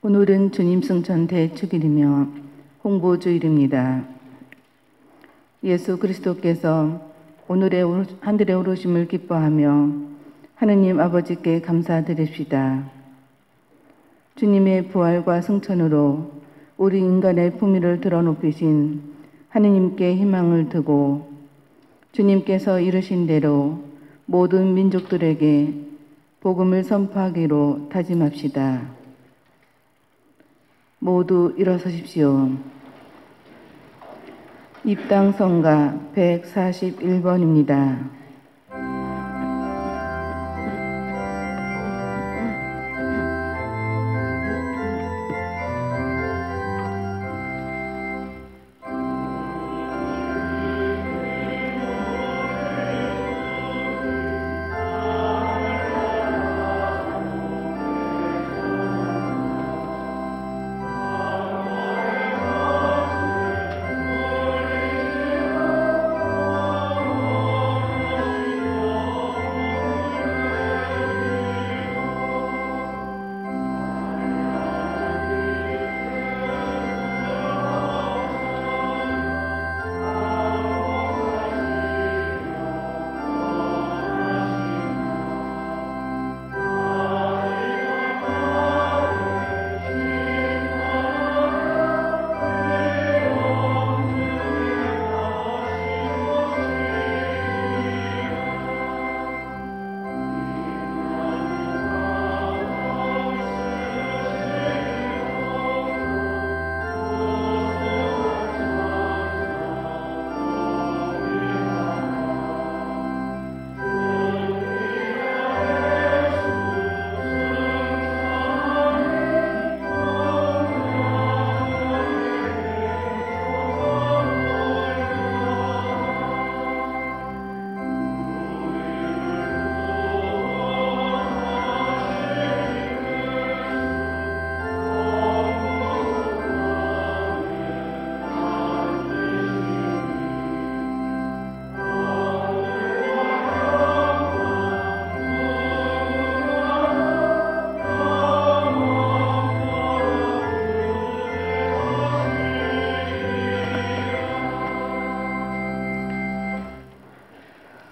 오늘은 주님 승천 대축일이며 홍보주일입니다. 예수 그리스도께서 오늘의 하늘에 오르심을 기뻐하며 하느님 아버지께 감사드립시다. 주님의 부활과 승천으로 우리 인간의 품위를 드러높이신 하느님께 희망을 두고 주님께서 이르신 대로 모든 민족들에게 복음을 선포하기로 다짐합시다. 모두 일어서십시오. 입당성가 141번입니다.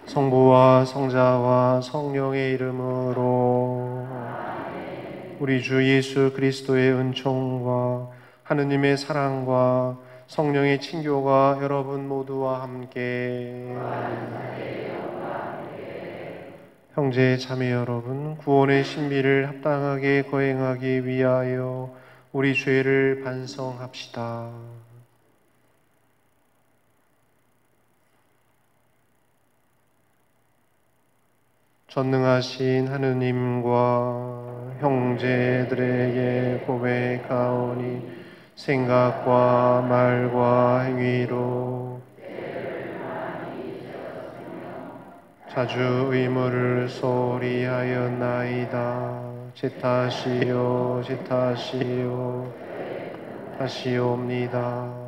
성부와 성자와 성령의 이름으로 우리 주 예수 그리스도의 은총과 하느님의 사랑과 성령의 친교가 여러분 모두와 함께 형제 자매 여러분, 구원의 신비를 합당하게 거행하기 위하여 우리 죄를 반성합시다. 전능하신 하느님과 형제들에게 고백하오니 생각과 말과 행위로 자주 의무를 소홀히 하였나이다. 제 탓이요 제 탓이요 탓이옵니다.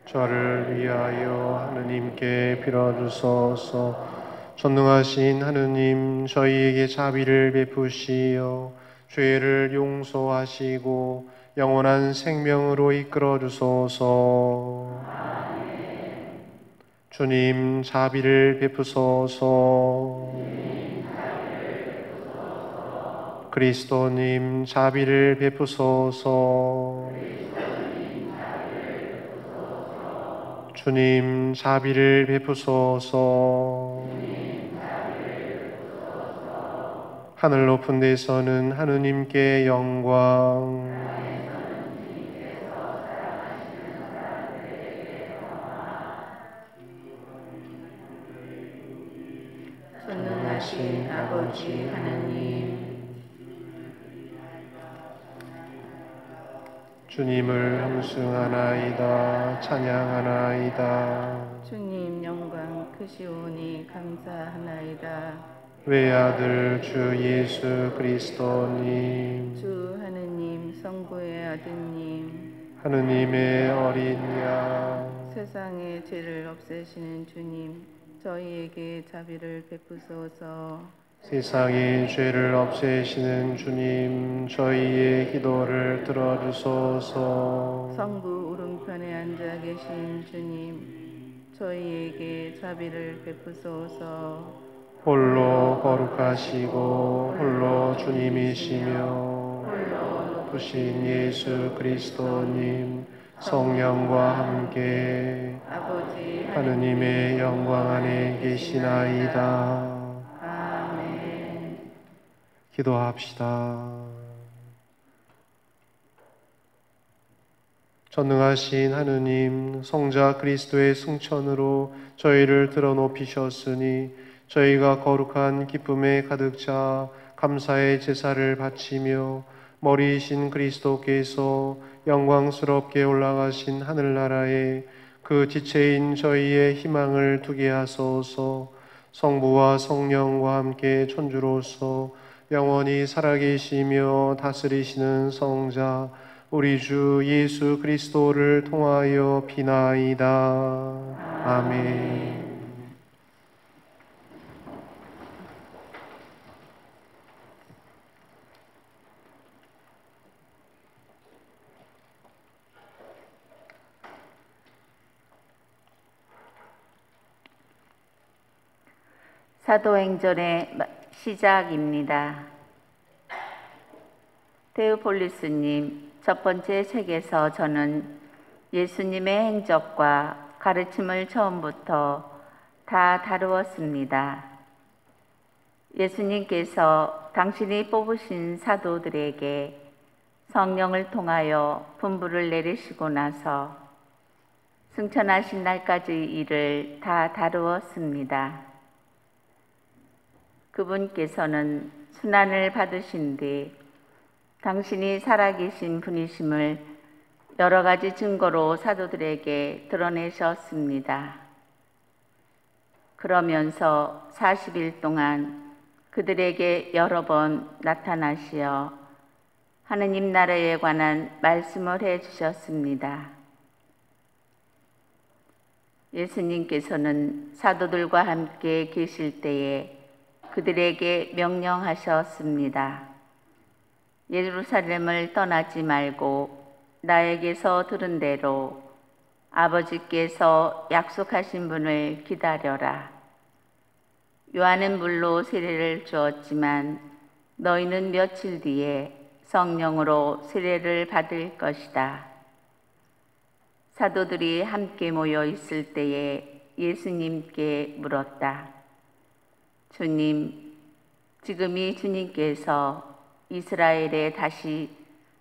저를 위하여 하느님께 빌어주소서. 전능하신 하느님, 저희에게 자비를 베푸시어 죄를 용서하시고 영원한 생명으로 이끌어 주소서. 주님, 자비를 베푸소서. 그리스도님, 자비를 베푸소서. 주님, 자비를 베푸소서. 하늘 높은 데서는 하느님께 영광, 전능하신 아버지 하느님, 주님을 함승하나이다. 찬양하나이다. 주님 영광 크시오니 감사하나이다. 외아들 주 예수 그리스도님, 주 하느님 성부의 아드님, 하느님의 어린 양 세상의 죄를 없애시는 주님, 저희에게 자비를 베푸소서. 세상의 죄를 없애시는 주님 저희의 기도를 들어주소서. 성부 오른편에 앉아 계신 주님, 저희에게 자비를 베푸소서. 홀로 거룩하시고 홀로 주님이시며 높으신 예수 그리스도님 성령과 함께 아버지 하느님의 영광 안에 계시나이다. 아멘. 기도합시다. 전능하신 하느님, 성자 그리스도의 승천으로 저희를 드러높이셨으니 저희가 거룩한 기쁨에 가득 차 감사의 제사를 바치며 머리이신 그리스도께서 영광스럽게 올라가신 하늘나라에 그 지체인 저희의 희망을 두게 하소서. 성부와 성령과 함께 천주로서 영원히 살아계시며 다스리시는 성자 우리 주 예수 그리스도를 통하여 비나이다. 아멘. 사도행전의 시작입니다. 데오폴리스님, 첫 번째 책에서 저는 예수님의 행적과 가르침을 처음부터 다 다루었습니다. 예수님께서 당신이 뽑으신 사도들에게 성령을 통하여 분부를 내리시고 나서 승천하신 날까지 일을 다 다루었습니다. 그분께서는 순환을 받으신 뒤 당신이 살아계신 분이심을 여러 가지 증거로 사도들에게 드러내셨습니다. 그러면서 40일 동안 그들에게 여러 번 나타나시어 하느님 나라에 관한 말씀을 해주셨습니다. 예수님께서는 사도들과 함께 계실 때에 그들에게 명령하셨습니다. 예루살렘을 떠나지 말고 나에게서 들은 대로 아버지께서 약속하신 분을 기다려라. 요한은 물로 세례를 주었지만 너희는 며칠 뒤에 성령으로 세례를 받을 것이다. 사도들이 함께 모여 있을 때에 예수님께 물었다. 주님, 지금이 주님께서 이스라엘에 다시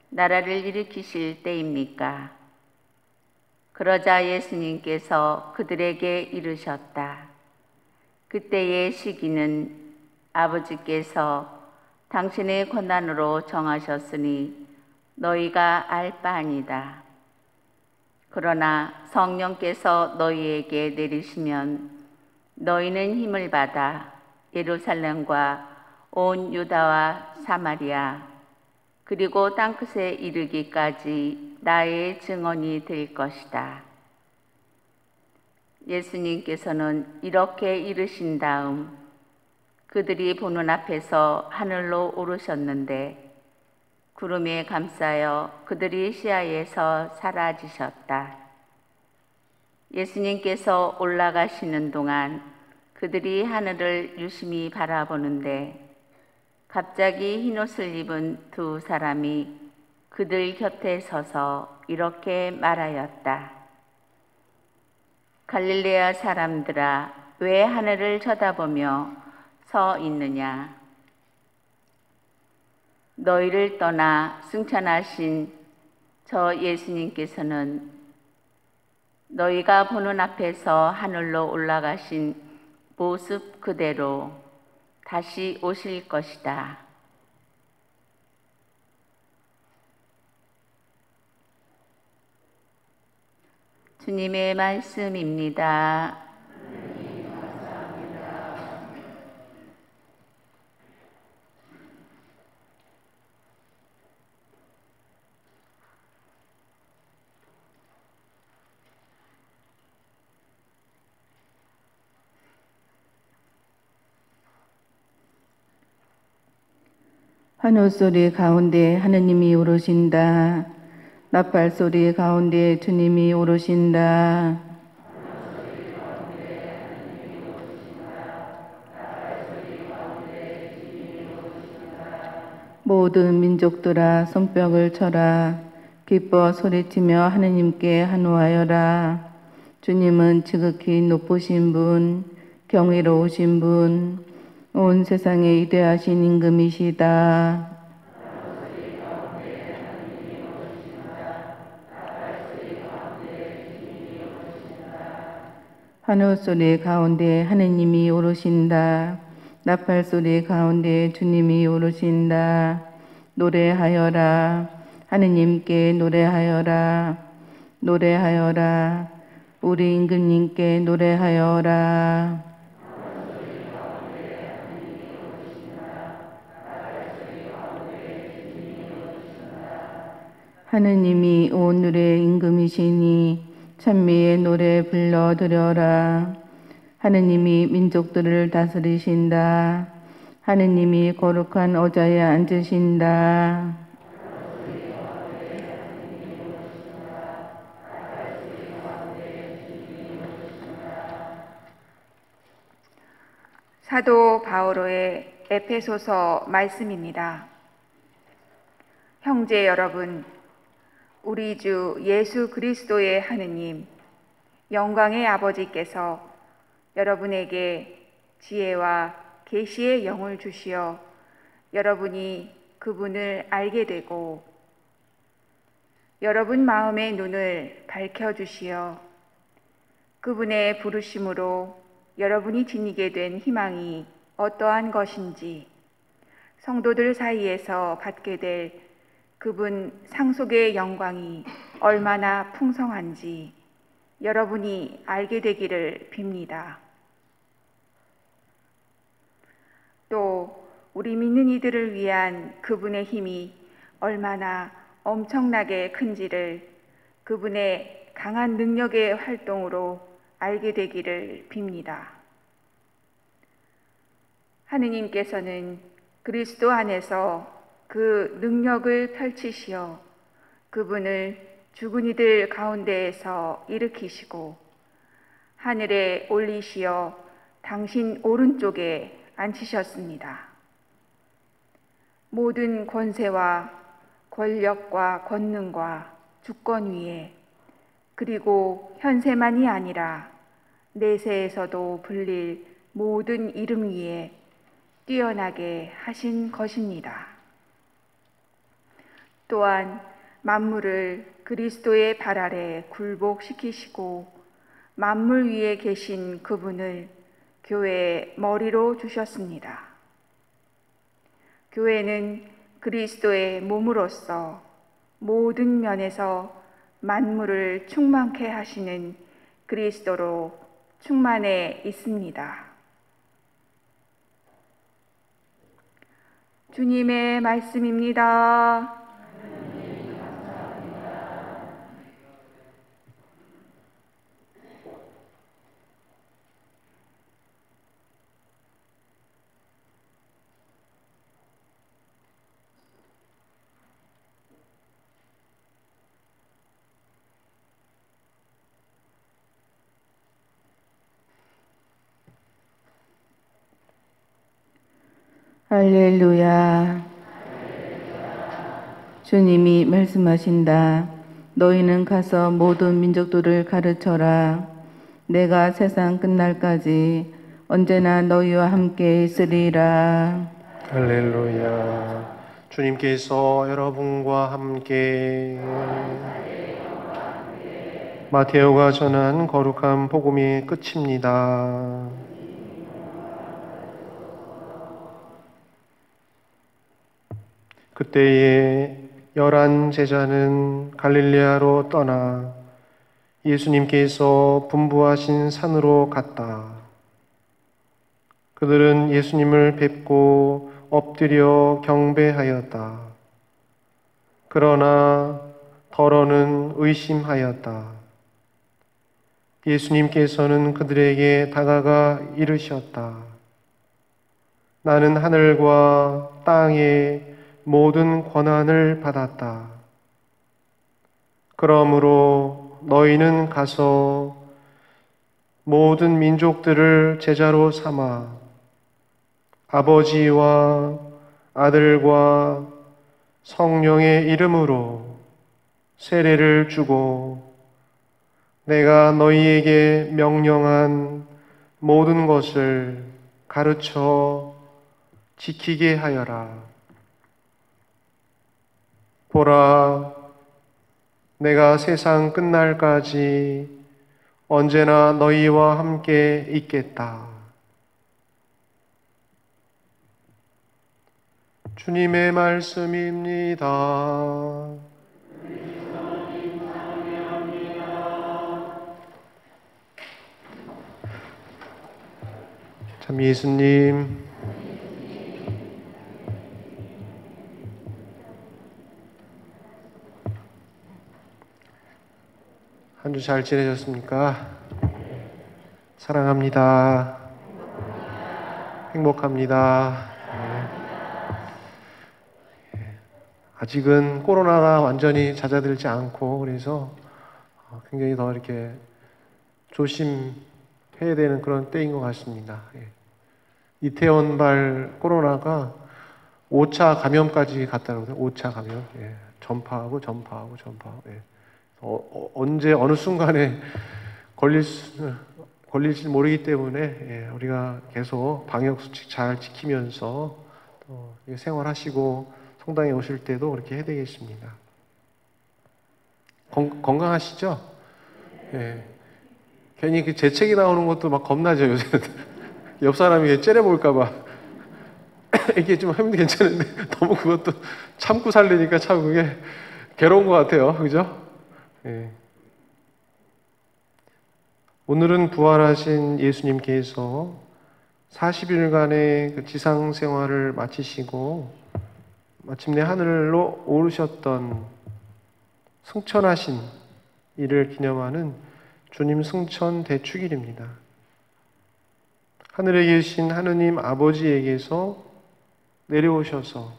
나라를 일으키실 때입니까? 그러자 예수님께서 그들에게 이르셨다. 그때의 시기는 아버지께서 당신의 권한으로 정하셨으니 너희가 알 바 아니다. 그러나 성령께서 너희에게 내리시면 너희는 힘을 받아 예루살렘과 온 유다와 사마리아 그리고 땅끝에 이르기까지 나의 증언이 될 것이다. 예수님께서는 이렇게 이르신 다음 그들이 보는 앞에서 하늘로 오르셨는데 구름에 감싸여 그들이 시야에서 사라지셨다. 예수님께서 올라가시는 동안 그들이 하늘을 유심히 바라보는데 갑자기 흰옷을 입은 두 사람이 그들 곁에 서서 이렇게 말하였다. 갈릴레아 사람들아, 왜 하늘을 쳐다보며 서 있느냐? 너희를 떠나 승천하신 저 예수님께서는 너희가 보는 앞에서 하늘로 올라가신 모습 그대로 다시 오실 것이다. 주님의 말씀입니다. 환호소리 가운데 하느님이 오르신다. 나팔소리 가운데 주님이 오르신다. 모든 민족들아 손뼉을 쳐라. 기뻐 소리치며 하느님께 환호하여라. 주님은 지극히 높으신 분, 경이로우신 분, 온 세상에 위대하신 임금이시다. 환호소리 가운데 하느님이 오르신다. 나팔소리 가운데 주님이 오르신다. 노래하여라. 하느님께 노래하여라. 노래하여라. 우리 임금님께 노래하여라. 하느님이 오늘의 임금이시니 찬미의 노래 불러드려라. 하느님이 민족들을 다스리신다. 하느님이 거룩한 의자에 앉으신다. 사도 바오로의 에페소서 말씀입니다. 형제 여러분, 우리 주 예수 그리스도의 하느님, 영광의 아버지께서 여러분에게 지혜와 계시의 영을 주시어 여러분이 그분을 알게 되고 여러분 마음의 눈을 밝혀주시어 그분의 부르심으로 여러분이 지니게 된 희망이 어떠한 것인지, 성도들 사이에서 받게 될 그분 상속의 영광이 얼마나 풍성한지 여러분이 알게 되기를 빕니다. 또 우리 믿는 이들을 위한 그분의 힘이 얼마나 엄청나게 큰지를 그분의 강한 능력의 활동으로 알게 되기를 빕니다. 하느님께서는 그리스도 안에서 그 능력을 펼치시어 그분을 죽은 이들 가운데에서 일으키시고 하늘에 올리시어 당신 오른쪽에 앉히셨습니다. 모든 권세와 권력과 권능과 주권 위에, 그리고 현세만이 아니라 내세에서도 불릴 모든 이름 위에 뛰어나게 하신 것입니다. 또한 만물을 그리스도의 발 아래 굴복시키시고 만물 위에 계신 그분을 교회의 머리로 주셨습니다. 교회는 그리스도의 몸으로서 모든 면에서 만물을 충만케 하시는 그리스도로 충만해 있습니다. 주님의 말씀입니다. 할렐루야. 주님이 말씀하신다. 너희는 가서 모든 민족들을 가르쳐라. 내가 세상 끝날까지 언제나 너희와 함께 있으리라. 할렐루야. 주님께서 여러분과 함께 마테오가 전한 거룩한 복음의 끝입니다. 그때에 11 제자는 갈릴레아로 떠나 예수님께서 분부하신 산으로 갔다. 그들은 예수님을 뵙고 엎드려 경배하였다. 그러나 더러는 의심하였다. 예수님께서는 그들에게 다가가 이르셨다. 나는 하늘과 땅에 모든 권한을 받았다. 그러므로 너희는 가서 모든 민족들을 제자로 삼아 아버지와 아들과 성령의 이름으로 세례를 주고 내가 너희에게 명령한 모든 것을 가르쳐 지키게 하여라. 보라, 내가 세상 끝날까지 언제나 너희와 함께 있겠다. 주님의 말씀입니다. 참 예수님, 한 주 잘 지내셨습니까? 사랑합니다. 행복합니다. 아직은 코로나가 완전히 잦아들지 않고 그래서 굉장히 더 이렇게 조심해야 되는 그런 때인 것 같습니다. 이태원발 코로나가 5차 감염까지 갔다고 그러거든요. 5차 감염. 전파하고. 언제 어느 순간에 걸릴지 모르기 때문에 우리가 계속 방역 수칙 잘 지키면서 생활하시고 성당에 오실 때도 그렇게 해야 되겠습니다. 건강하시죠? 괜히 그 재채기 나오는 것도 막 겁나죠, 요새는. 옆 사람이 째려볼까봐. 이게 좀 하면 괜찮은데 너무 그것도 참고 살려니까 참 그게 괴로운 것 같아요. 그죠? 오늘은 부활하신 예수님께서 40일간의 그 지상 생활을 마치시고 마침내 하늘로 오르셨던 승천하신 이를 기념하는 주님 승천 대축일입니다. 하늘에 계신 하느님 아버지에게서 내려오셔서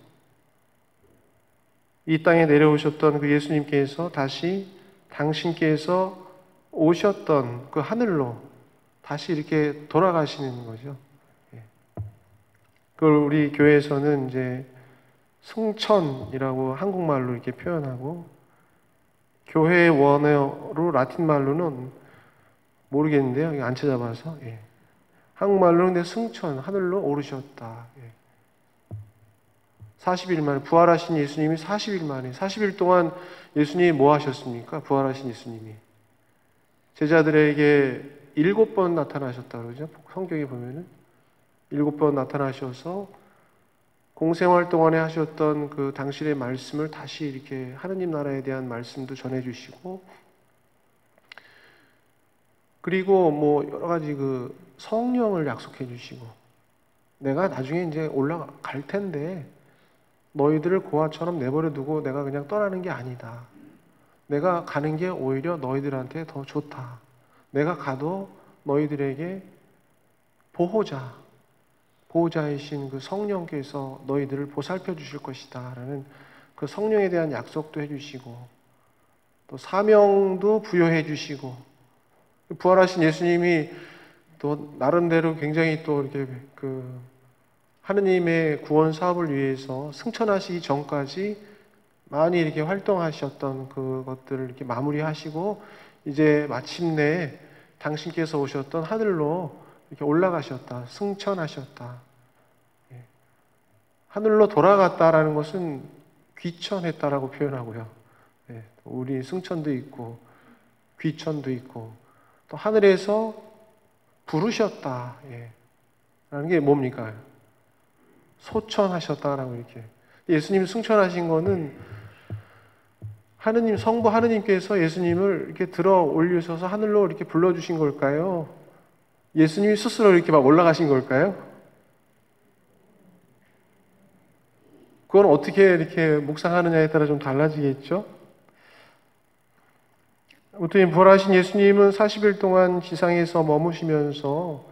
이 땅에 내려오셨던 그 예수님께서 다시 당신께서 오셨던 그 하늘로 다시 이렇게 돌아가시는 거죠. 그걸 우리 교회에서는 이제 승천이라고 한국말로 이렇게 표현하고 교회 원어로 라틴 말로는 모르겠는데요. 안 찾아봐서. 한국말로는 근데 승천, 하늘로 오르셨다. 40일 만에, 부활하신 예수님이 40일 만에, 40일 동안 예수님이 뭐 하셨습니까? 부활하신 예수님이. 제자들에게 7번 나타나셨다 그러죠. 성경에 보면은 7번 나타나셔서 공생활 동안에 하셨던 그 당신의 말씀을 다시 이렇게 하느님 나라에 대한 말씀도 전해주시고, 그리고 뭐 여러 가지 그 성령을 약속해 주시고, 내가 나중에 이제 올라갈 텐데 너희들을 고아처럼 내버려 두고 내가 그냥 떠나는 게 아니다. 내가 가는 게 오히려 너희들한테 더 좋다. 내가 가도 너희들에게 보호자이신 그 성령께서 너희들을 보살펴 주실 것이다 라는 그 성령에 대한 약속도 해주시고, 또 사명도 부여해 주시고, 부활하신 예수님이 또 나름대로 굉장히 또 이렇게 그 하느님의 구원 사업을 위해서 승천하시기 전까지 많이 이렇게 활동하셨던 그것들을 이렇게 마무리하시고 이제 마침내 당신께서 오셨던 하늘로 이렇게 올라가셨다, 승천하셨다. 하늘로 돌아갔다라는 것은 귀천했다라고 표현하고요. 우리 승천도 있고 귀천도 있고 또 하늘에서 부르셨다. 라는 게 뭡니까? 소천하셨다라고 이렇게. 예수님이 승천하신 거는 하느님, 성부 하느님께서 예수님을 이렇게 들어 올리셔서 하늘로 이렇게 불러주신 걸까요? 예수님이 스스로 이렇게 막 올라가신 걸까요? 그건 어떻게 이렇게 묵상하느냐에 따라 좀 달라지겠죠? 아무튼 부활하신 예수님은 40일 동안 지상에서 머무시면서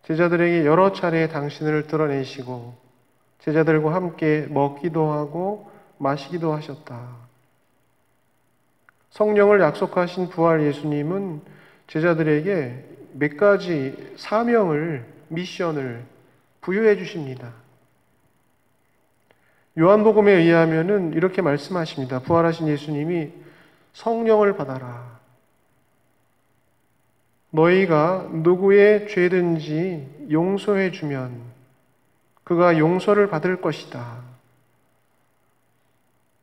제자들에게 여러 차례 당신을 드러내시고 제자들과 함께 먹기도 하고 마시기도 하셨다. 성령을 약속하신 부활 예수님은 제자들에게 몇 가지 사명을, 미션을 부여해 주십니다. 요한복음에 의하면은 이렇게 말씀하십니다. 부활하신 예수님이 성령을 받아라. 너희가 누구의 죄든지 용서해 주면 그가 용서를 받을 것이다.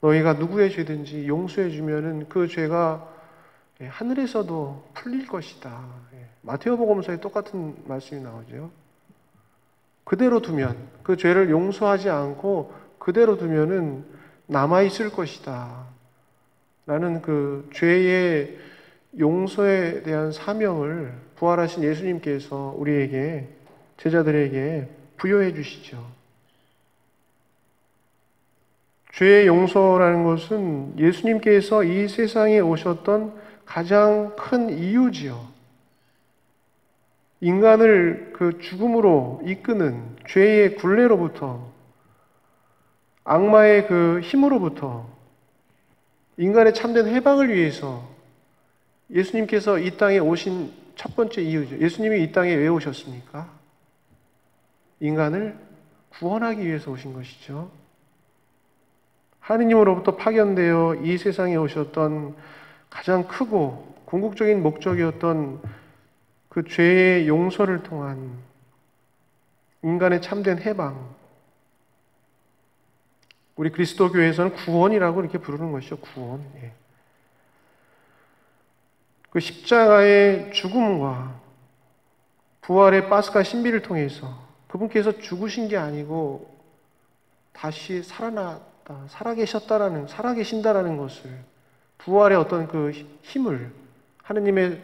너희가 누구의 죄든지 용서해 주면은 그 죄가 하늘에서도 풀릴 것이다. 마태오복음서에 똑같은 말씀이 나오죠. 그대로 두면, 그 죄를 용서하지 않고 그대로 두면은 남아 있을 것이다. 라는 그 죄의 용서에 대한 사명을 부활하신 예수님께서 우리에게, 제자들에게 부여해 주시죠. 죄의 용서라는 것은 예수님께서 이 세상에 오셨던 가장 큰 이유지요. 인간을 그 죽음으로 이끄는 죄의 굴레로부터, 악마의 그 힘으로부터 인간의 참된 해방을 위해서 예수님께서 이 땅에 오신 첫 번째 이유죠. 예수님이 이 땅에 왜 오셨습니까? 인간을 구원하기 위해서 오신 것이죠. 하느님으로부터 파견되어 이 세상에 오셨던 가장 크고 궁극적인 목적이었던 그 죄의 용서를 통한 인간의 참된 해방. 우리 그리스도교에서는 구원이라고 이렇게 부르는 것이죠. 구원. 그 십자가의 죽음과 부활의 파스카 신비를 통해서 그분께서 죽으신 게 아니고 다시 살아났다, 살아계신다라는 것을, 부활의 어떤 그 힘을, 하느님의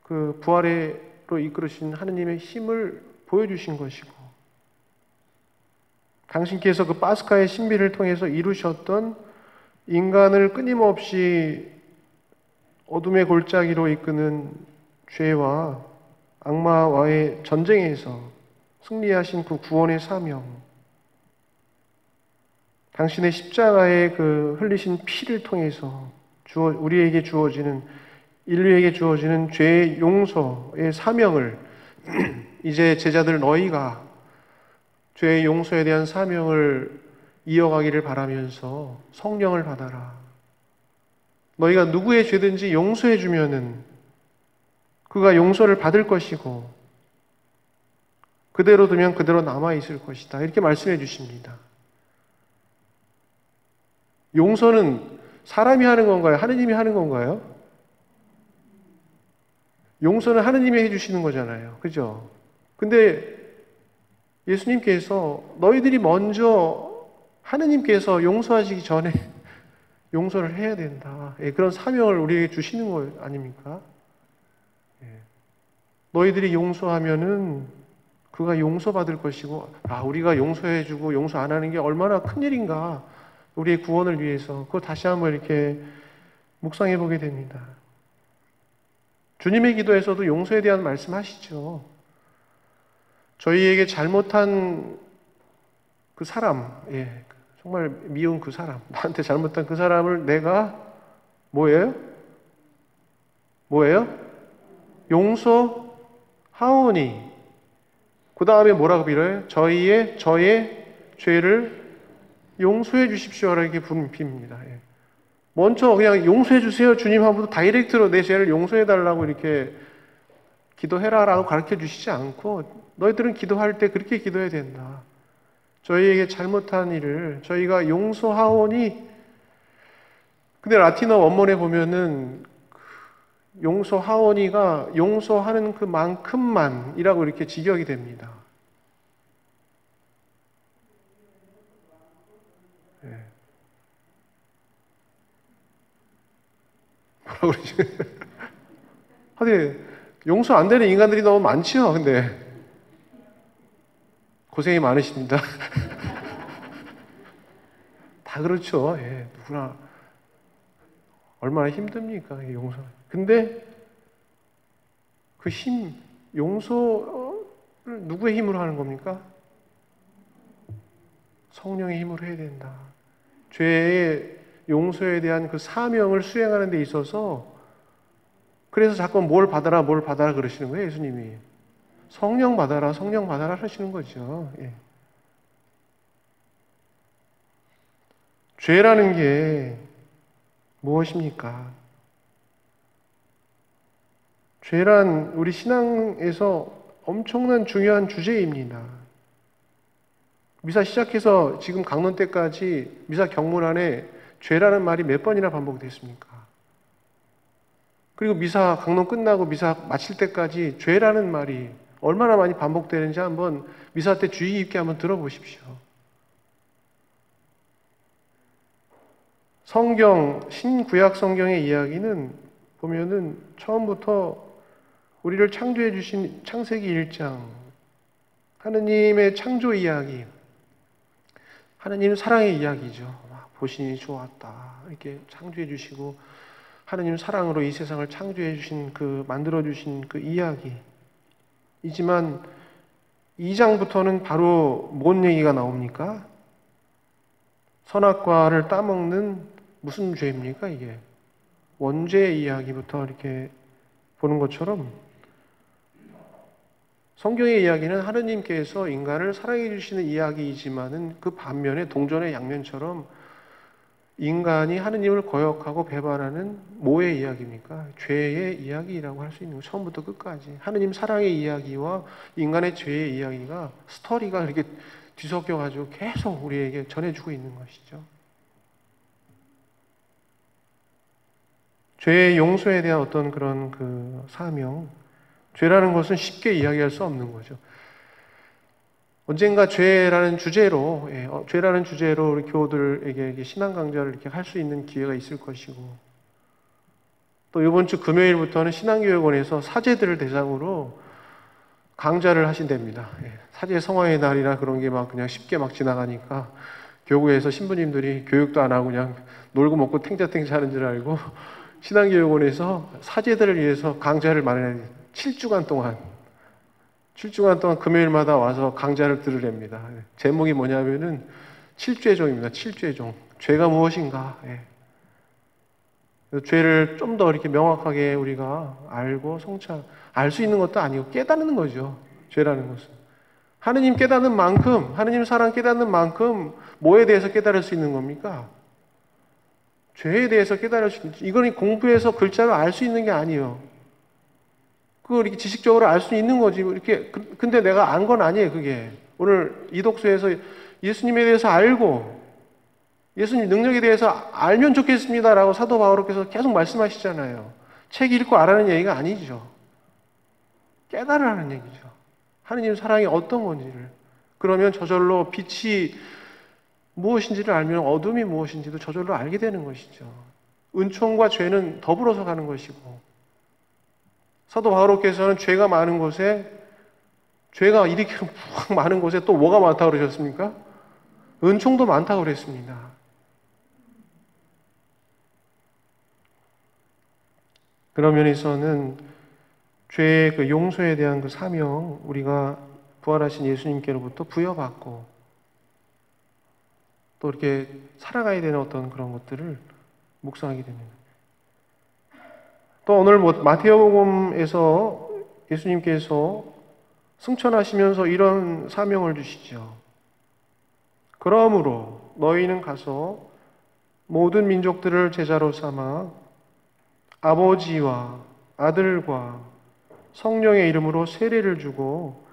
그 부활로 이끌으신 하느님의 힘을 보여주신 것이고, 당신께서 그 파스카의 신비를 통해서 이루셨던 인간을 끊임없이 어둠의 골짜기로 이끄는 죄와 악마와의 전쟁에서 승리하신 그 구원의 사명, 당신의 십자가의 그 흘리신 피를 통해서 우리에게 주어지는, 인류에게 주어지는 죄의 용서의 사명을 이제 제자들 너희가 죄의 용서에 대한 사명을 이어가기를 바라면서 성령을 받아라. 너희가 누구의 죄든지 용서해 주면은 그가 용서를 받을 것이고 그대로 두면 그대로 남아 있을 것이다. 이렇게 말씀해 주십니다. 용서는 사람이 하는 건가요? 하느님이 하는 건가요? 용서는 하느님이 해주시는 거잖아요. 그죠? 근데 예수님께서 너희들이 먼저 하느님께서 용서하시기 전에 용서를 해야 된다. 그런 사명을 우리에게 주시는 거 아닙니까? 너희들이 용서하면은 그가 용서받을 것이고, 우리가 용서해주고 용서 안 하는 게 얼마나 큰 일인가. 우리의 구원을 위해서. 그거 다시 한번 이렇게 묵상해 보게 됩니다. 주님의 기도에서도 용서에 대한 말씀하시죠. 저희에게 잘못한 그 사람, 정말 미운 그 사람, 나한테 잘못한 그 사람을 내가 뭐예요? 용서하오니. 그 다음에 뭐라고 빌어요? 저의 죄를 용서해 주십시오라고 이렇게 빕니다. 먼저 그냥 용서해 주세요 주님 하고도 다이렉트로 내 죄를 용서해 달라고 이렇게 기도해라라고 가르쳐 주시지 않고, 너희들은 기도할 때 그렇게 기도해야 된다. 저희에게 잘못한 일을 저희가 용서하오니. 근데 라틴어 원문에 보면은 용서하오니가 용서하는 그만큼만이라고 이렇게 직역이 됩니다. 뭐라고 그러지? 하여튼 용서 안 되는 인간들이 너무 많지요. 근데 고생이 많으십니다. 다 그렇죠. 누구나 얼마나 힘듭니까? 용서. 근데 그 용서를 누구의 힘으로 하는 겁니까? 성령의 힘으로 해야 된다. 죄의 용서에 대한 그 사명을 수행하는 데 있어서 그래서 자꾸 뭘 받아라 그러시는 거예요, 예수님이. 성령 받아라 하시는 거죠. 예. 죄라는 게 무엇입니까? 죄란 우리 신앙에서 엄청난 중요한 주제입니다. 미사 시작해서 지금 강론 때까지 미사 경문 안에 죄라는 말이 몇 번이나 반복됐습니까? 그리고 미사 강론 끝나고 미사 마칠 때까지 죄라는 말이 얼마나 많이 반복되는지 한번 미사 때 주의 깊게 한번 들어보십시오. 성경, 신구약 성경의 이야기는 보면은 처음부터 우리를 창조해 주신 창세기 1장, 하느님의 창조 이야기, 하느님 사랑의 이야기죠. 보시니 좋았다. 이렇게 창조해 주시고 하느님 사랑으로 이 세상을 창조해 주신 만들어 주신 그 이야기이지만 2장부터는 바로 뭔 얘기가 나옵니까? 선악과를 따먹는 무슨 죄입니까, 이게? 원죄의 이야기부터 이렇게 보는 것처럼 성경의 이야기는 하느님께서 인간을 사랑해 주시는 이야기이지만은 그 반면에 동전의 양면처럼 인간이 하느님을 거역하고 배반하는 뭐의 이야기입니까? 죄의 이야기라고 할 수 있는 거예요. 처음부터 끝까지. 하느님 사랑의 이야기와 인간의 죄의 이야기가 스토리가 이렇게 뒤섞여가지고 계속 우리에게 전해주고 있는 것이죠. 죄의 용서에 대한 어떤 그런 사명, 죄라는 것은 쉽게 이야기할 수 없는 거죠. 언젠가 죄라는 주제로 우리 교우들에게 신앙 강좌를 이렇게 할 수 있는 기회가 있을 것이고, 또 이번 주 금요일부터는 신앙교육원에서 사제들을 대상으로 강좌를 하신답니다. 사제 성화의 날이나 그런 게 막 그냥 쉽게 막 지나가니까 교구에서 신부님들이 교육도 안 하고 그냥 놀고 먹고 탱자탱자 하는 줄 알고 신앙교육원에서 사제들을 위해서 강좌를 마련해요. 7주간 동안 금요일마다 와서 강좌를 들으랍니다. 제목이 뭐냐면은 7죄종입니다. 7죄종. 죄가 무엇인가? 죄를 좀 더 이렇게 명확하게 우리가 알고 알 수 있는 것도 아니고 깨닫는 거죠. 죄라는 것은. 하느님 깨닫는 만큼, 하느님 사랑 깨닫는 만큼 뭐에 대해서 깨달을 수 있는 겁니까? 죄에 대해서 깨달을 수 있는, 이건 공부해서 글자로 알 수 있는 게 아니에요. 그걸 이렇게 지식적으로 알 수 있는 거지. 이렇게, 근데 내가 안 건 아니에요, 그게. 오늘 이 독서에서 예수님에 대해서 알고, 예수님 능력에 대해서 알면 좋겠습니다라고 사도 바울께서 계속 말씀하시잖아요. 책 읽고 알아는 얘기가 아니죠. 깨달으라는 얘기죠. 하느님 사랑이 어떤 건지를. 그러면 저절로 빛이 무엇인지를 알면 어둠이 무엇인지도 저절로 알게 되는 것이죠. 은총과 죄는 더불어서 가는 것이고, 사도 바울께서는 죄가 많은 곳에, 죄가 이렇게 많은 곳에 또 뭐가 많다고 그러셨습니까? 은총도 많다고 그랬습니다. 그런 면에서는 죄의 그 용서에 대한 그 사명, 우리가 부활하신 예수님께로부터 부여받고 또 이렇게 살아가야 되는 어떤 그런 것들을 묵상하게 됩니다. 또 오늘 마태복음에서 예수님께서 승천하시면서 이런 사명을 주시죠. 그러므로 너희는 가서 모든 민족들을 제자로 삼아 아버지와 아들과 성령의 이름으로 세례를 주고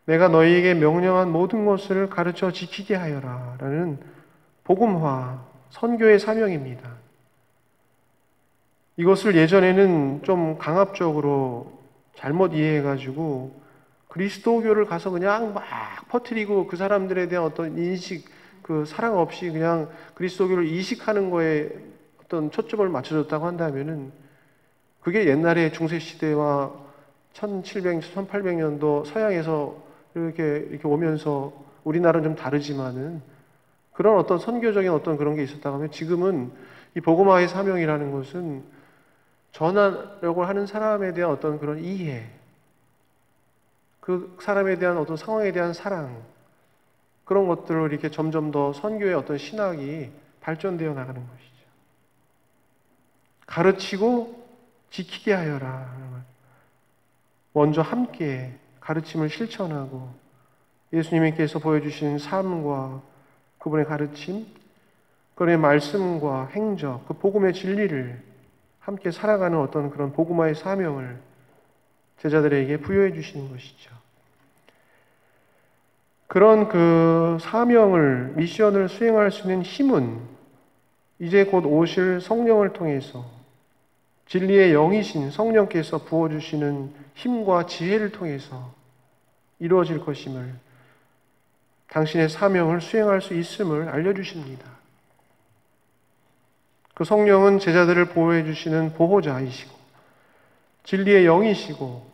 내가 너희에게 명령한 모든 것을 가르쳐 지키게 하여라 라는 복음화, 선교의 사명입니다. 이것을 예전에는 좀 강압적으로 잘못 이해해가지고 그리스도교를 가서 그냥 막 퍼뜨리고 그 사람들에 대한 어떤 인식, 그 사랑 없이 그냥 그리스도교를 이식하는 거에 어떤 초점을 맞춰줬다고 한다면은 그게 옛날에 중세시대와 1700, 1800년도 서양에서 이렇게 오면서 우리나라는 좀 다르지만은 그런 어떤 선교적인 어떤 그런 게 있었다고 하면 지금은 이 복음화의 사명이라는 것은 전하려고 하는 사람에 대한 어떤 그런 이해, 그 사람에 대한 어떤 상황에 대한 사랑, 그런 것들로 이렇게 점점 더 선교의 어떤 신학이 발전되어 나가는 것이죠. 가르치고 지키게 하여라. 먼저 함께 가르침을 실천하고 예수님께서 보여주신 삶과 그분의 가르침, 그분의 말씀과 행적, 그 복음의 진리를 함께 살아가는 어떤 그런 복음화의 사명을 제자들에게 부여해 주시는 것이죠. 그런 그 사명을, 미션을 수행할 수 있는 힘은 이제 곧 오실 성령을 통해서 진리의 영이신 성령께서 부어주시는 힘과 지혜를 통해서 이루어질 것임을, 당신의 사명을 수행할 수 있음을 알려주십니다. 그 성령은 제자들을 보호해 주시는 보호자이시고 진리의 영이시고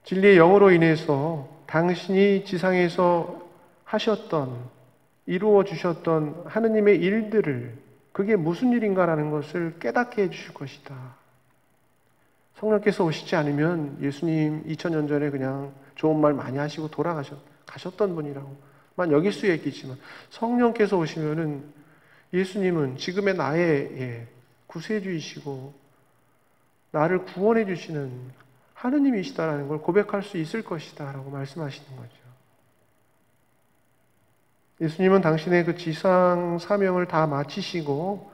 진리의 영으로 인해서 당신이 지상에서 하셨던, 이루어 주셨던 하느님의 일들을, 그게 무슨 일인가라는 것을 깨닫게 해주실 것이다. 성령께서 오시지 않으면 예수님 2000년 전에 그냥 좋은 말 많이 하시고 가셨던 분이라고만 여길 수 있겠지만, 성령께서 오시면은 예수님은 지금의 나의 구세주이시고 나를 구원해 주시는 하느님이시다라는 걸 고백할 수 있을 것이다 라고 말씀하시는 거죠. 예수님은 당신의 그 지상 사명을 다 마치시고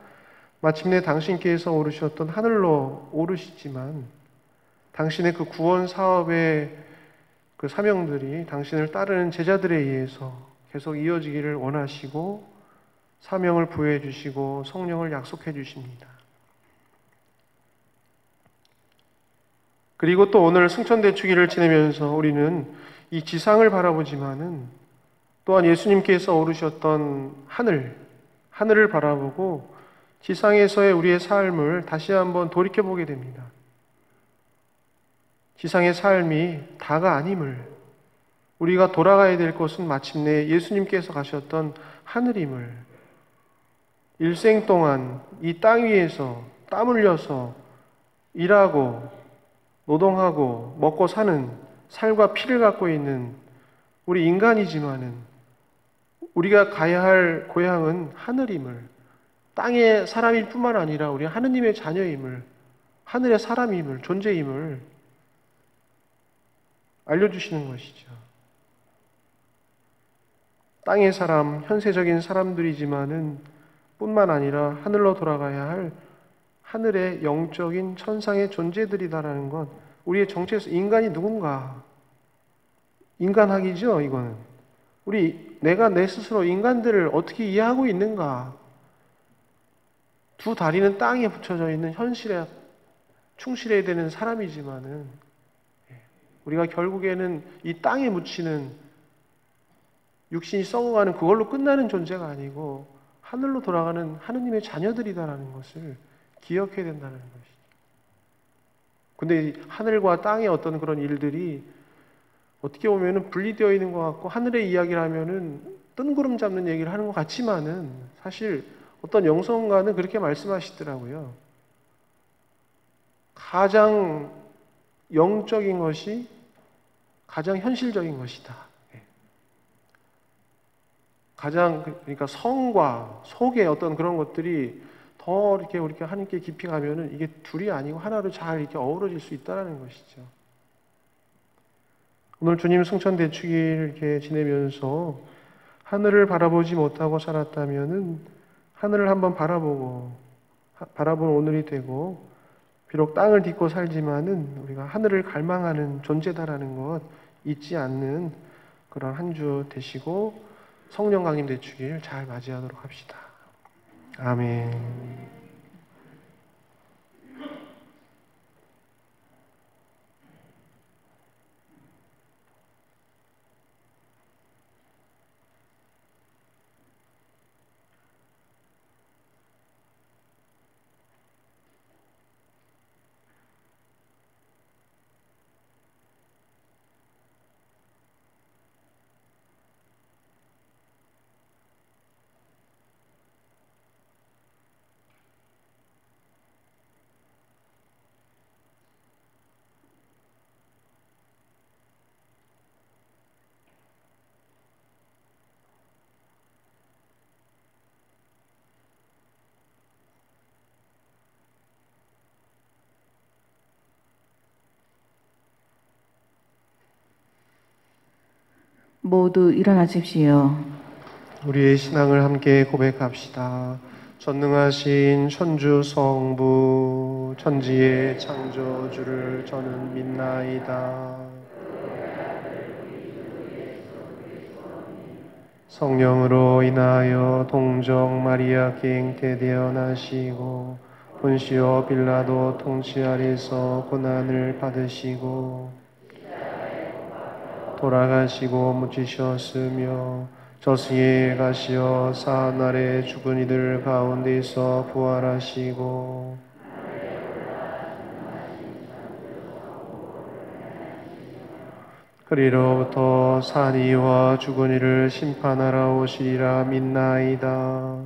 마침내 당신께서 오르셨던 하늘로 오르시지만, 당신의 그 구원 사업의 그 사명들이 당신을 따르는 제자들에 의해서 계속 이어지기를 원하시고 사명을 부여해 주시고 성령을 약속해 주십니다. 그리고 또 오늘 승천대축일을 지내면서 우리는 이 지상을 바라보지만은 또한 예수님께서 오르셨던 하늘을 바라보고 지상에서의 우리의 삶을 다시 한번 돌이켜보게 됩니다. 지상의 삶이 다가 아님을, 우리가 돌아가야 될 곳은 마침내 예수님께서 가셨던 하늘임을, 일생 동안 이 땅 위에서 땀 흘려서 일하고 노동하고 먹고 사는 살과 피를 갖고 있는 우리 인간이지만은 우리가 가야 할 고향은 하늘임을, 땅의 사람일 뿐만 아니라 우리 하느님의 자녀임을, 하늘의 사람임을, 존재임을 알려주시는 것이죠. 땅의 사람, 현세적인 사람들이지만은 뿐만 아니라 하늘로 돌아가야 할 하늘의 영적인 천상의 존재들이다라는 것, 우리의 정체에서 인간이 누군가, 인간학이죠. 이거는 내가 내 스스로 인간들을 어떻게 이해하고 있는가. 두 다리는 땅에 붙여져 있는 현실에 충실해야 되는 사람이지만은 우리가 결국에는 이 땅에 묻히는 육신이 썩어가는 그걸로 끝나는 존재가 아니고 하늘로 돌아가는 하느님의 자녀들이다라는 것을 기억해야 된다는 것이죠. 근데 하늘과 땅의 어떤 그런 일들이 어떻게 보면은 분리되어 있는 것 같고, 하늘의 이야기를 하면은 뜬구름 잡는 얘기를 하는 것 같지만은 사실 어떤 영성가는 그렇게 말씀하시더라고요. 가장 영적인 것이 가장 현실적인 것이다. 그러니까 성과 속의 어떤 그런 것들이 더 이렇게 하나님께 깊이 가면은 이게 둘이 아니고 하나로 잘 이렇게 어우러질 수 있다는 것이죠. 오늘 주님 승천대축일 이렇게 지내면서 하늘을 바라보지 못하고 살았다면은 하늘을 한번 바라본 오늘이 되고, 비록 땅을 딛고 살지만은 우리가 하늘을 갈망하는 존재다라는 것 잊지 않는 그런 한 주 되시고 성령 강림 대축일 잘 맞이하도록 합시다. 아멘. 모두 일어나십시오. 우리의 신앙을 함께 고백합시다. 전능하신 천주 성부 천지의 창조주를 저는 믿나이다. 성령으로 인하여 동정 마리아께 잉태되어 나시고 본시오 빌라도 통치 아래서 고난을 받으시고 돌아가시고 묻히셨으며 저승에 가시어 사흘날에 죽은 이들 가운데서 부활하시고 그리로부터 산 이와 죽은 이를 심판하러 오시리라 믿나이다.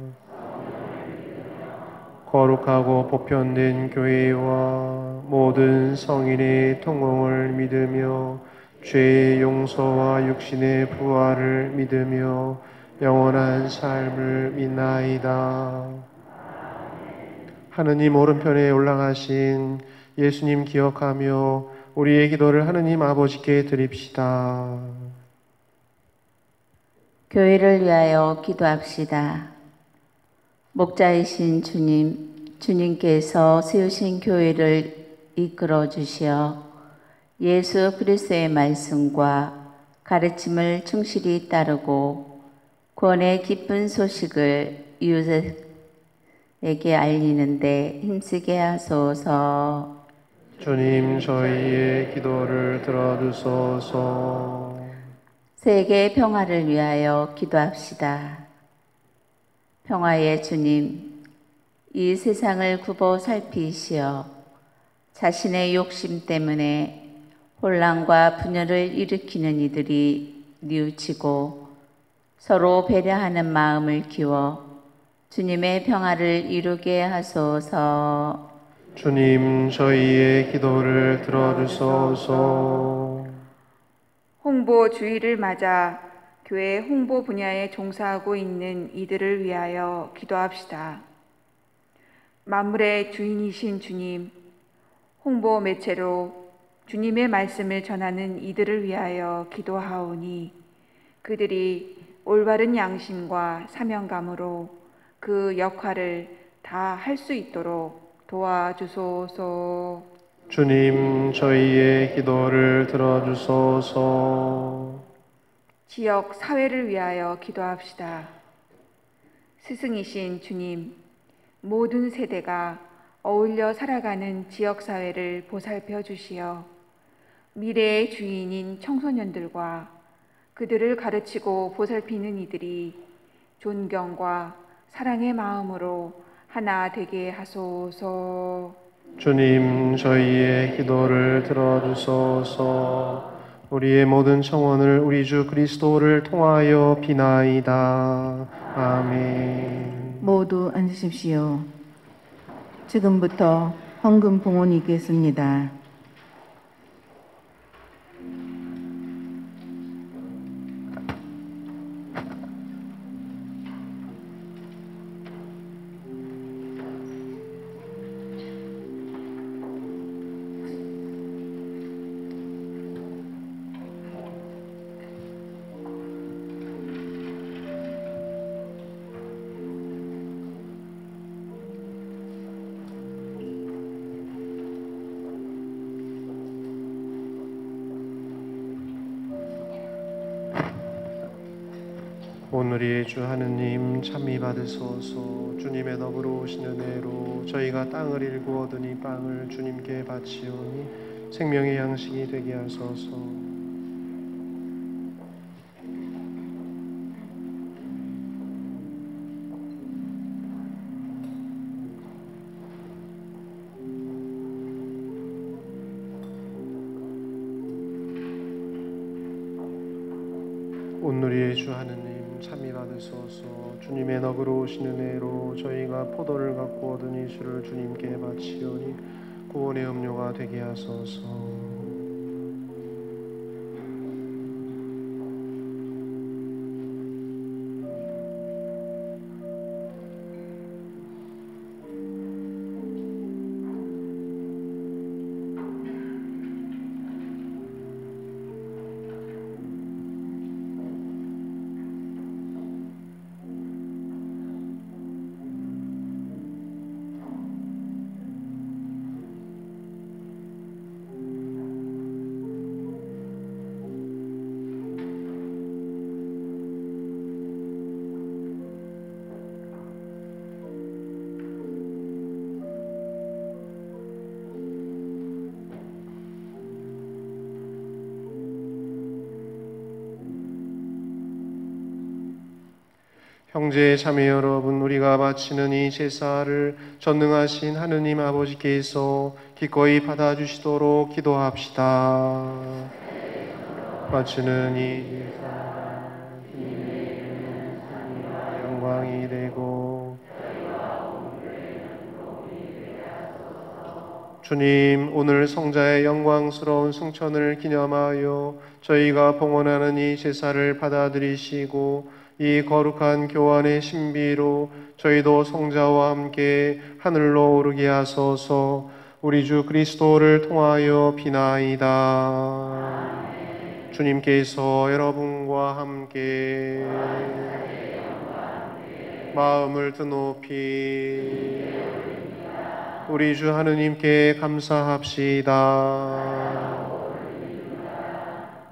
거룩하고 보편된 교회와 모든 성인의 통용을 믿으며 죄의 용서와 육신의 부활을 믿으며 영원한 삶을 믿나이다. 하느님 오른편에 올라가신 예수님 기억하며 우리의 기도를 하느님 아버지께 드립시다. 교회를 위하여 기도합시다. 목자이신 주님, 주님께서 세우신 교회를 이끌어 주시어 예수 그리스도의 말씀과 가르침을 충실히 따르고 구원의 기쁜 소식을 이웃에게 알리는데 힘쓰게 하소서. 주님 저희의 기도를 들어주소서. 세계 평화를 위하여 기도합시다. 평화의 주님, 이 세상을 굽어 살피시어 자신의 욕심 때문에 혼란과 분열을 일으키는 이들이 뉘우치고 서로 배려하는 마음을 키워 주님의 평화를 이루게 하소서. 주님 저희의 기도를 들어주소서. 홍보주의를 맞아 교회 홍보 분야에 종사하고 있는 이들을 위하여 기도합시다. 만물의 주인이신 주님, 홍보 매체로 주님의 말씀을 전하는 이들을 위하여 기도하오니 그들이 올바른 양심과 사명감으로 그 역할을 다 할 수 있도록 도와주소서. 주님 저희의 기도를 들어주소서. 지역 사회를 위하여 기도합시다. 스승이신 주님, 모든 세대가 어울려 살아가는 지역 사회를 보살펴 주시어 미래의 주인인 청소년들과 그들을 가르치고 보살피는 이들이 존경과 사랑의 마음으로 하나 되게 하소서. 주님 저희의 기도를 들어주소서. 우리의 모든 청원을 우리 주 그리스도를 통하여 비나이다. 아멘. 모두 앉으십시오. 지금부터 헌금 봉헌이 있겠습니다. 오늘의 주 하느님 참미 받으소서. 주님의 덕으로 오신 은혜로 저희가 땅을 일구 얻으니 빵을 주님께 바치오니 생명의 양식이 되게 하소서. 온누리의 주 하느님 참미 받으소서. 주님의 덕으로 오신 은혜로 저희가 포도를 갖고 얻은 이 술을 주님께 바치오니 구원의 음료가 되게 하소서. 형제 자매 여러분, 우리가 바치는 이 제사를 전능하신 하느님 아버지께서 기꺼이 받아주시도록 기도합시다. 바치는 이 제사가 주님의 영광이 되고 주님, 오늘 성자의 영광스러운 승천을 기념하여 저희가 봉헌하는 이 제사를 받아들이시고 이 거룩한 교환의 신비로 저희도 성자와 함께 하늘로 오르게 하소서. 우리 주 그리스도를 통하여 비나이다. 주님께서 여러분과 함께 마음을 드높이 우리 주 하느님께 감사합시다.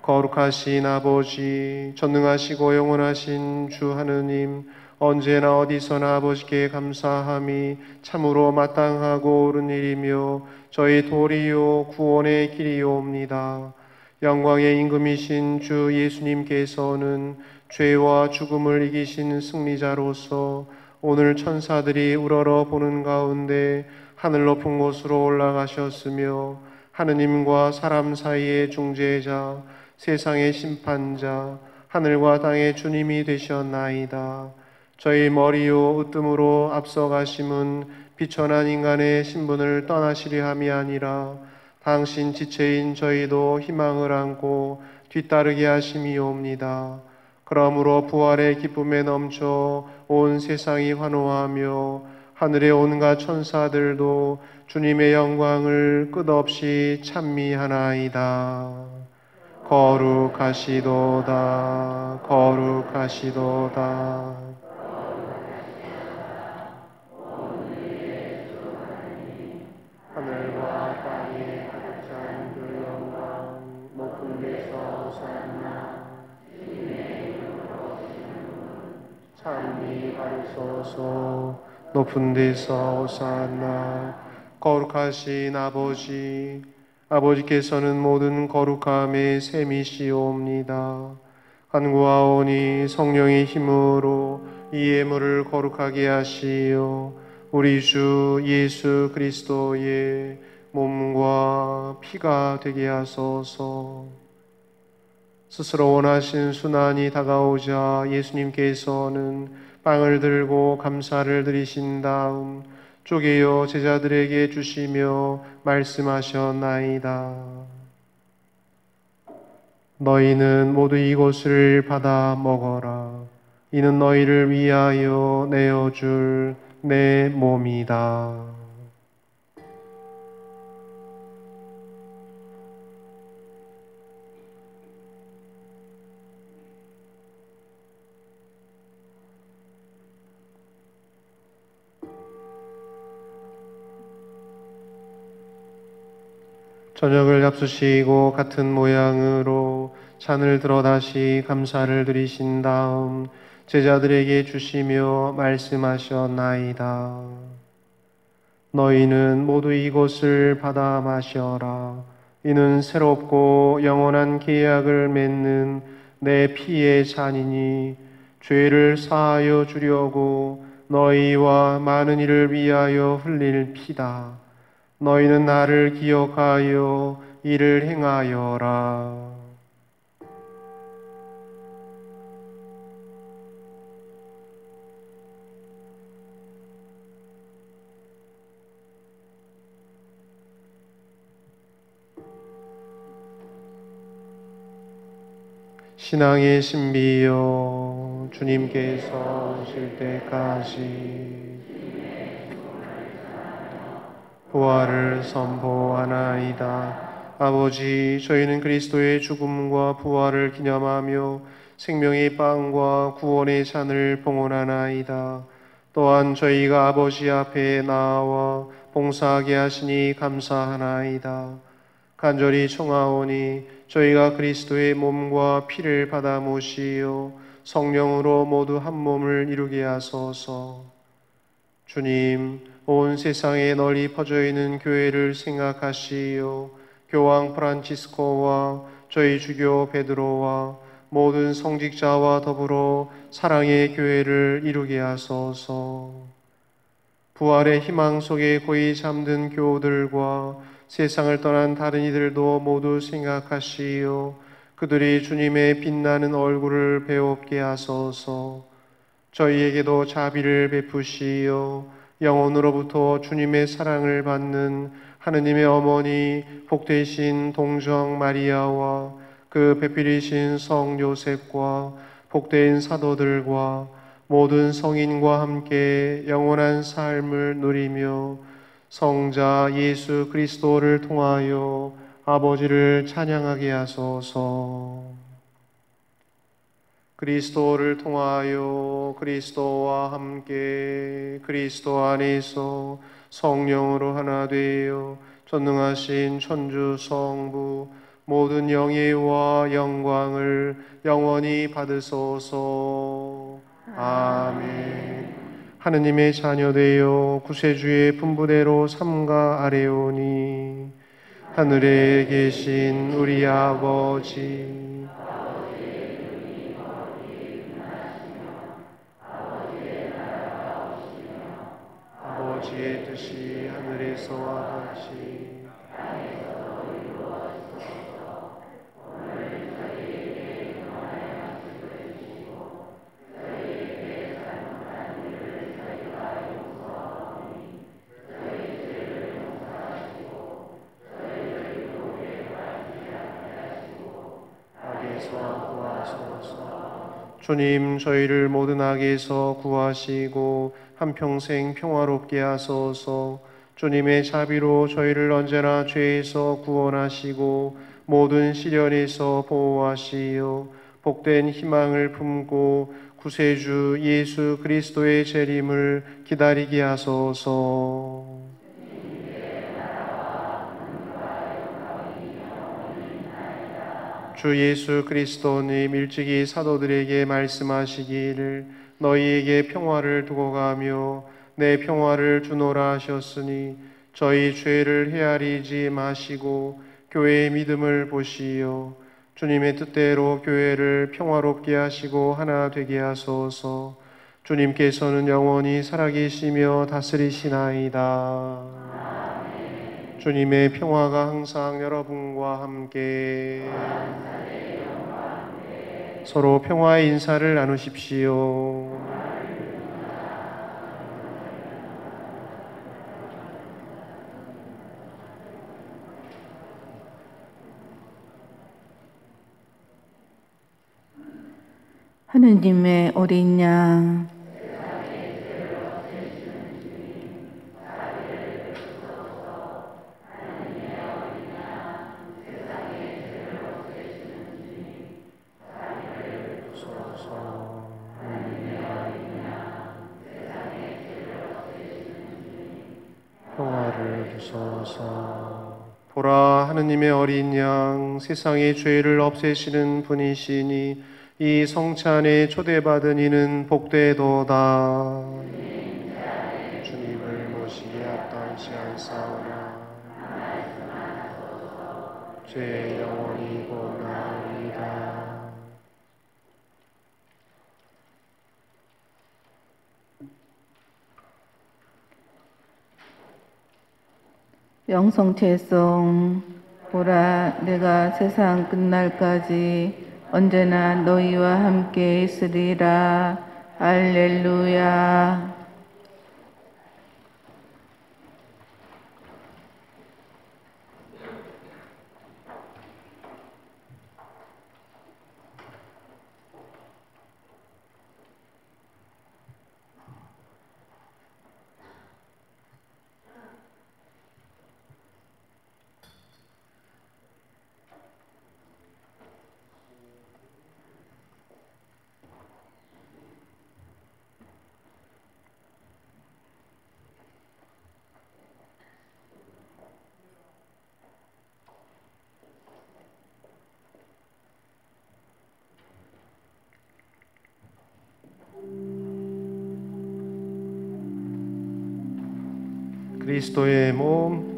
거룩하신 아버지, 전능하시고 영원하신 주 하느님, 언제나 어디서나 아버지께 감사함이 참으로 마땅하고 옳은 일이며 저희 도리요 구원의 길이옵니다. 영광의 임금이신 주 예수님께서는 죄와 죽음을 이기신 승리자로서 오늘 천사들이 우러러 보는 가운데 하늘 높은 곳으로 올라가셨으며 하느님과 사람 사이의 중재자, 세상의 심판자, 하늘과 땅의 주님이 되셨나이다. 저희 머리요 으뜸으로 앞서가심은 비천한 인간의 신분을 떠나시려 함이 아니라 당신 지체인 저희도 희망을 안고 뒤따르게 하심이옵니다. 그러므로 부활의 기쁨에 넘쳐 온 세상이 환호하며 하늘의 온갖 천사들도 주님의 영광을 끝없이 찬미하나이다. 거룩하시도다, 거룩하시도다. 하늘과 땅에 가득 찬 그 영광, 높은 데서 호산나. 찬미 받으소서. 높은 데서 호산나. 거룩하신 아버지, 아버지께서는 모든 거룩함의 셈이시옵니다. 간구하오니 성령의 힘으로 이 예물을 거룩하게 하시어 우리 주 예수 그리스도의 몸과 피가 되게 하소서. 스스로 원하신 순환이 다가오자 예수님께서는 빵을 들고 감사를 드리신 다음 쪼개어 제자들에게 주시며 말씀하셨나이다. 너희는 모두 이것을 받아 먹어라. 이는 너희를 위하여 내어줄 내 몸이다. 저녁을 잡수시고 같은 모양으로 잔을 들어 다시 감사를 드리신 다음 제자들에게 주시며 말씀하셨나이다. 너희는 모두 이것을 받아 마셔라. 이는 새롭고 영원한 계약을 맺는 내 피의 잔이니 죄를 사하여 주려고 너희와 많은 이를 위하여 흘릴 피다. 너희는 나를 기억하여 이를 행하여라. 신앙의 신비여, 주님께서 오실 때까지 부활을 선포하나이다. 아버지, 저희는 그리스도의 죽음과 부활을 기념하며 생명의 빵과 구원의 잔을 봉헌하나이다. 또한 저희가 아버지 앞에 나와 봉사하게 하시니 감사하나이다. 간절히 청하오니 저희가 그리스도의 몸과 피를 받아 모시어 성령으로 모두 한 몸을 이루게 하소서. 주님, 온 세상에 널리 퍼져 있는 교회를 생각하시어 교황 프란치스코와 저희 주교 베드로와 모든 성직자와 더불어 사랑의 교회를 이루게 하소서. 부활의 희망 속에 고이 잠든 교우들과 세상을 떠난 다른 이들도 모두 생각하시어 그들이 주님의 빛나는 얼굴을 배웁게 하소서. 저희에게도 자비를 베푸시어 영혼으로부터 주님의 사랑을 받는 하느님의 어머니 복되신 동정 마리아와 그 배필이신 성 요셉과 복된 사도들과 모든 성인과 함께 영원한 삶을 누리며 성자 예수 그리스도를 통하여 아버지를 찬양하게 하소서. 그리스도를 통하여 그리스도와 함께 그리스도 안에서 성령으로 하나 되어 전능하신 천주 성부 모든 영예와 영광을 영원히 받으소서. 아멘. 하느님의 자녀 되어 구세주의 분부대로 삼가 아뢰오니 하늘에 계신 우리 아버지 아버지의 뜻이 하늘에서와 같이 악에서 구하소서. 주님, 저희를 모든 악에서 구하시고 한평생 평화롭게 하소서. 주님의 자비로 저희를 언제나 죄에서 구원하시고 모든 시련에서 보호하시어 복된 희망을 품고 구세주 예수 그리스도의 재림을 기다리게 하소서. 주 예수 그리스도님 일찍이 사도들에게 말씀하시기를 너희에게 평화를 두고 가며 내 평화를 주노라 하셨으니 저희 죄를 헤아리지 마시고 교회의 믿음을 보시어 주님의 뜻대로 교회를 평화롭게 하시고 하나 되게 하소서. 주님께서는 영원히 살아계시며 다스리시나이다. 주님의 평화가 항상 여러분과 함께 서로 평화의 인사를 나누십시오. 하느님의 어린 양 평화를 주소서. 보라, 하느님의 어린 양 세상의 죄를 없애시는 분이시니 이 성찬에 초대받은 이는 복되도다. 주님을 모시기 합당치 않사오나 죄의 영원히 곧 나으리다. 영성체송. 보라, 내가 세상 끝날까지 언제나 너희와 함께 있으리라. 할렐루야. 그리스도의 몸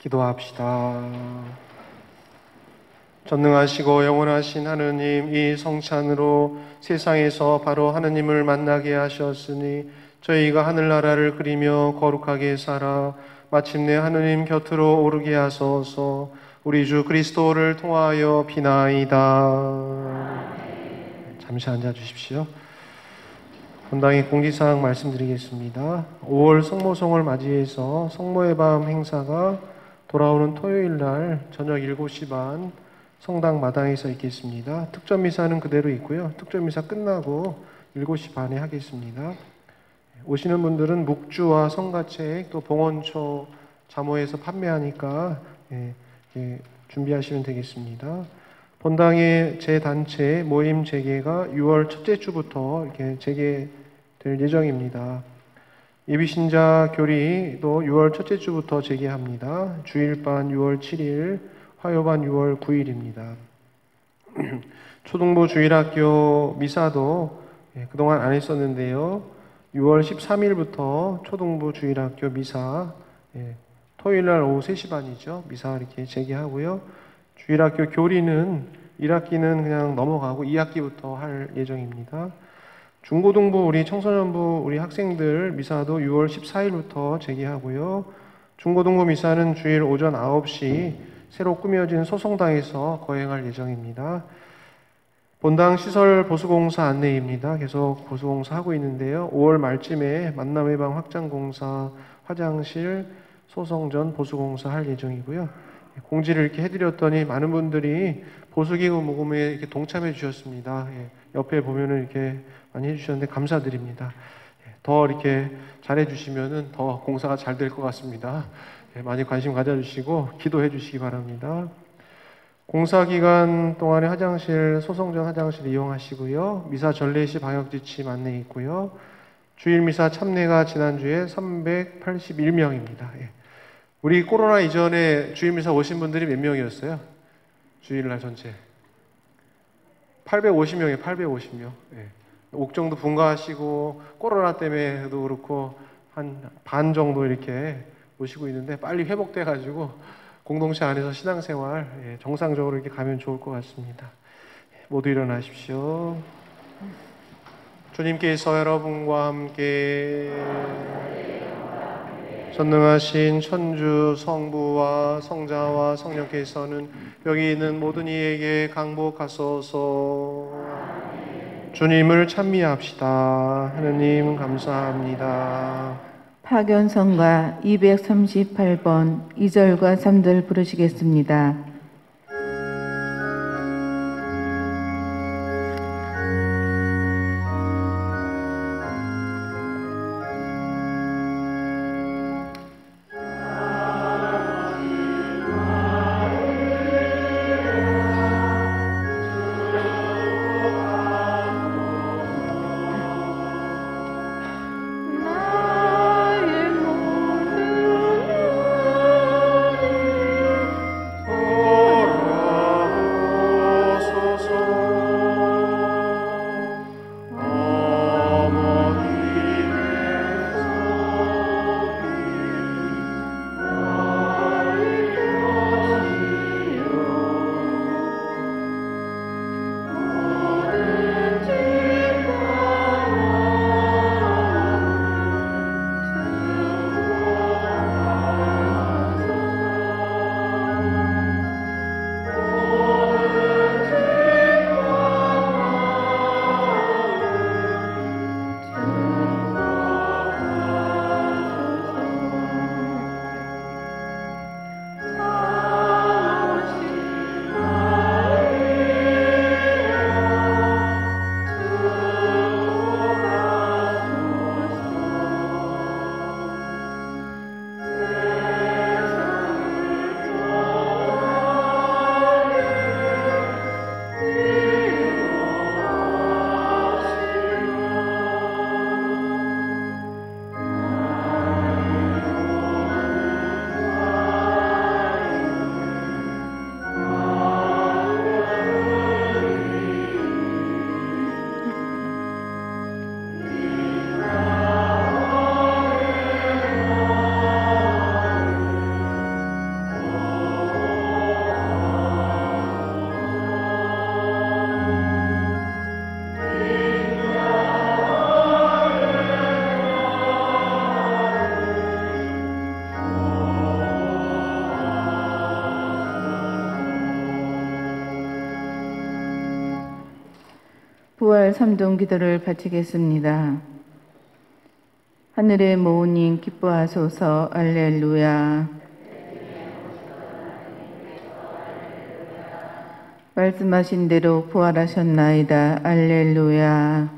기도합시다. 전능하시고 영원하신 하느님, 이 성찬으로 세상에서 바로 하느님을 만나게 하셨으니 저희가 하늘나라를 그리며 거룩하게 살아 마침내 하느님 곁으로 오르게 하소서. 우리 주 그리스도를 통하여 비나이다. 잠시 앉아 주십시오. 본당의 공지사항 말씀드리겠습니다. 5월 성모송을 맞이해서 성모의 밤 행사가 돌아오는 토요일 날 저녁 7시 반 성당 마당에서 있겠습니다. 특전 미사는 그대로 있고요. 특전 미사 끝나고 7시 반에 하겠습니다. 오시는 분들은 묵주와 성가책 또 봉헌초 자모에서 판매하니까 준비하시면 되겠습니다. 본당의 제 단체 모임 재개가 6월 첫째 주부터 이렇게 재개될 예정입니다. 예비신자 교리도 6월 첫째 주부터 재개합니다. 주일반 6월 7일, 화요반 6월 9일입니다. 초등부 주일학교 미사도 그동안 안 했었는데요. 6월 13일부터 초등부 주일학교 미사, 토요일날 오후 3시 반이죠. 미사 이렇게 재개하고요. 주일학교 교리는 1학기는 그냥 넘어가고 2학기부터 할 예정입니다. 중고등부 우리 청소년부 우리 학생들 미사도 6월 14일부터 재개하고요. 중고등부 미사는 주일 오전 9시 새로 꾸며진 소송당에서 거행할 예정입니다. 본당 시설 보수공사 안내입니다. 계속 보수공사 하고 있는데요. 5월 말쯤에 만남의 방 확장공사, 화장실, 소성전 보수공사 할 예정이고요. 공지를 이렇게 해드렸더니 많은 분들이 보수기구 모금에 이렇게 동참해 주셨습니다. 옆에 보면은 이렇게 많이 해주셨는데 감사드립니다. 더 이렇게 잘해 주시면은 더 공사가 잘 될 것 같습니다. 많이 관심 가져주시고 기도해 주시기 바랍니다. 공사 기간 동안에 화장실, 소성전 화장실 이용하시고요. 미사 전례 시 방역 지침 안내 있고요. 주일 미사 참례가 지난주에 381명입니다. 우리 코로나 이전에 주일 미사 오신 분들이 몇 명이었어요? 주일날 전체 850명이에요. 850명. 옥정도 분가하시고 코로나 때문에도 그렇고 한 반 정도 이렇게 오시고 있는데 빨리 회복돼 가지고 공동체 안에서 신앙생활 정상적으로 이렇게 가면 좋을 것 같습니다. 모두 일어나십시오. 주님께서 여러분과 함께 전능하신 천주 성부와 성자와 성령께서는 여기 있는 모든 이에게 강복하소서. 주님을 찬미합시다. 하느님 감사합니다. 파견성가 238번 2절과 3절 부르시겠습니다. 오 부활 3종 기도를 바치겠습니다. 하늘의 모으님 기뻐하소서. 알렐루야. 말씀하신 대로 부활하셨나이다. 알렐루야.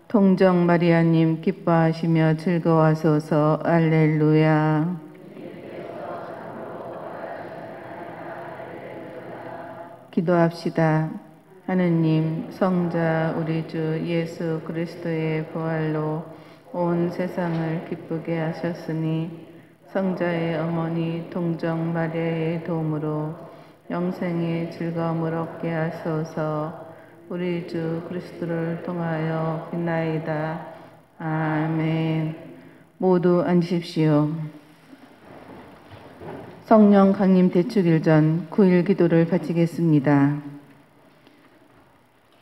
통정 마리아님 기뻐하시며 즐거워하소서. 알렐루야. 기도합시다. 하느님, 성자 우리 주 예수 그리스도의 부활로 온 세상을 기쁘게 하셨으니 성자의 어머니 동정 마리아의 도움으로 영생의 즐거움을 얻게 하소서. 우리 주 그리스도를 통하여 빛나이다. 아멘. 모두 앉으십시오. 성령 강림 대축일 전 9일 기도를 바치겠습니다.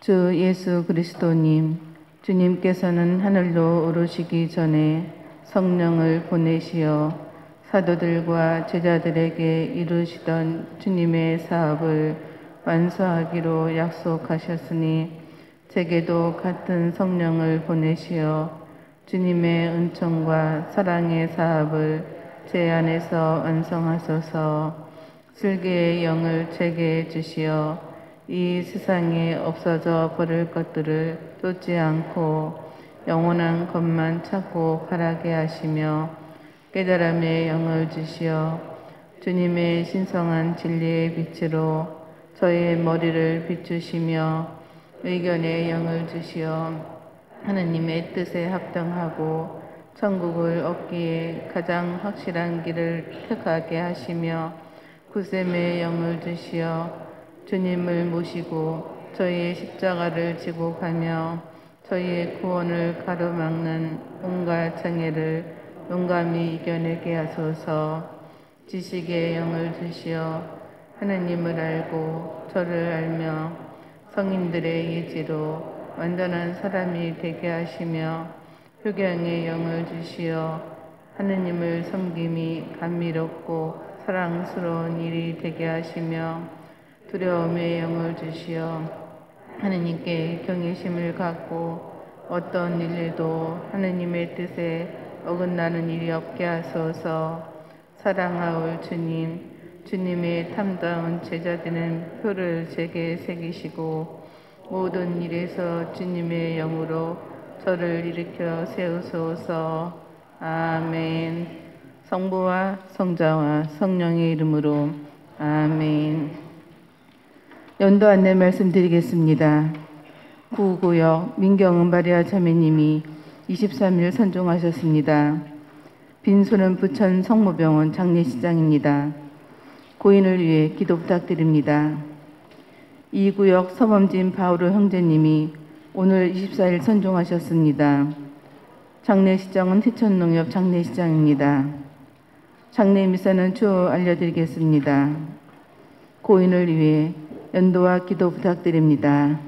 주 예수 그리스도님, 주님께서는 하늘로 오르시기 전에 성령을 보내시어 사도들과 제자들에게 이루시던 주님의 사업을 완수하기로 약속하셨으니 제게도 같은 성령을 보내시어 주님의 은총과 사랑의 사업을 제 안에서 완성하소서. 슬기의 영을 제게 주시어 이 세상에 없어져 버릴 것들을 쫓지 않고 영원한 것만 찾고 바라게 하시며 깨달음의 영을 주시어 주님의 신성한 진리의 빛으로 저의 머리를 비추시며 의견의 영을 주시어 하느님의 뜻에 합당하고 천국을 얻기에 가장 확실한 길을 택하게 하시며 구셈의 영을 주시어 주님을 모시고 저희의 십자가를 지고 가며 저희의 구원을 가로막는 온갖 장애를 용감히 이겨내게 하소서. 지식의 영을 주시어 하느님을 알고 저를 알며 성인들의 예지로 완전한 사람이 되게 하시며 효경의 영을 주시어 하느님을 섬김이 감미롭고 사랑스러운 일이 되게 하시며 두려움의 영을 주시어 하느님께 경외심을 갖고 어떤 일에도 하느님의 뜻에 어긋나는 일이 없게 하소서. 사랑하올 주님, 주님의 탐다운 제자되는 표를 제게 새기시고 모든 일에서 주님의 영으로 저를 일으켜 세우소서. 아멘. 성부와 성자와 성령의 이름으로 아멘. 연도 안내 말씀드리겠습니다. 구구역 민경은 마리아 자매님이 23일 선종하셨습니다. 빈소는 부천 성모병원 장례식장입니다. 고인을 위해 기도 부탁드립니다. 2구역 서범진 바오로 형제님이 오늘 24일 선종하셨습니다. 장례식장은 희천농협 장례식장입니다. 장례 미사는 추후 알려드리겠습니다. 고인을 위해 연도와 기도 부탁드립니다.